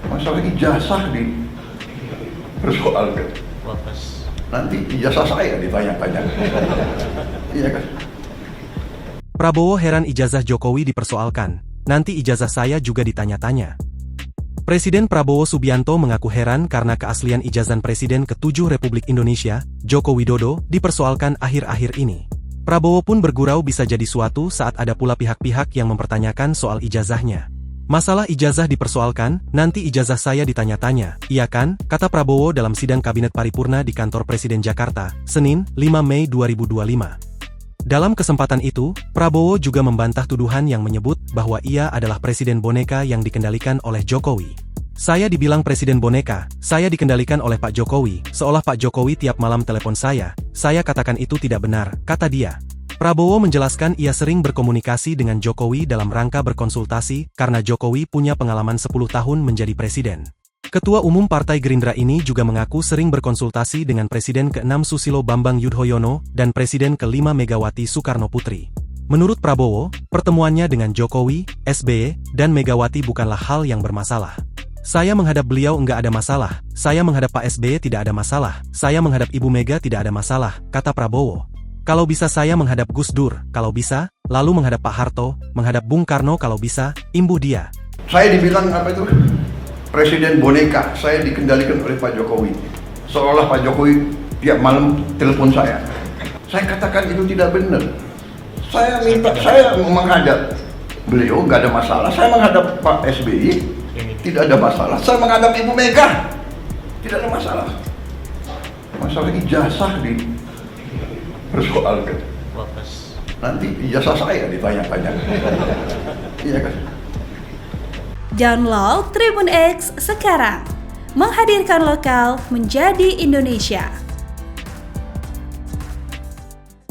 Masalah ijazah dipersoalkan. Nanti ijazah saya ditanya-tanya. Iya kan? Prabowo heran ijazah Jokowi dipersoalkan. Nanti ijazah saya juga ditanya-tanya. Presiden Prabowo Subianto mengaku heran karena keaslian ijazah Presiden ke-7 Republik Indonesia, Joko Widodo, dipersoalkan akhir-akhir ini. Prabowo pun bergurau bisa jadi suatu saat ada pula pihak-pihak yang mempertanyakan soal ijazahnya. Masalah ijazah dipersoalkan, nanti ijazah saya ditanya-tanya, iya kan, kata Prabowo dalam sidang Kabinet Paripurna di kantor Presiden Jakarta, Senin, 5 Mei 2025. Dalam kesempatan itu, Prabowo juga membantah tuduhan yang menyebut bahwa ia adalah presiden boneka yang dikendalikan oleh Jokowi. Saya dibilang presiden boneka, saya dikendalikan oleh Pak Jokowi, seolah Pak Jokowi tiap malam telepon saya katakan itu tidak benar, kata dia. Prabowo menjelaskan ia sering berkomunikasi dengan Jokowi dalam rangka berkonsultasi karena Jokowi punya pengalaman 10 tahun menjadi presiden. Ketua Umum Partai Gerindra ini juga mengaku sering berkonsultasi dengan Presiden ke-6 Susilo Bambang Yudhoyono dan Presiden ke-5 Megawati Soekarno Putri. Menurut Prabowo, pertemuannya dengan Jokowi, SBY, dan Megawati bukanlah hal yang bermasalah. Saya menghadap beliau enggak ada masalah, saya menghadap Pak SBY tidak ada masalah, saya menghadap Ibu Mega tidak ada masalah, kata Prabowo. Kalau bisa saya menghadap Gus Dur, kalau bisa, lalu menghadap Pak Harto, menghadap Bung Karno kalau bisa, imbuh dia. Saya dibilang apa itu? Presiden boneka, saya dikendalikan oleh Pak Jokowi. Seolah Pak Jokowi tiap malam telepon saya. Saya katakan itu tidak benar. Saya menghadap beliau, nggak ada masalah. Saya menghadap Pak SBY, tidak ada masalah. Saya menghadap Ibu Mega, tidak ada masalah. Masalah ijazah dipersoalkan. Nanti ijazah saya ditanya-tanya. Iya kan? Download Tribun X sekarang, menghadirkan lokal menjadi Indonesia.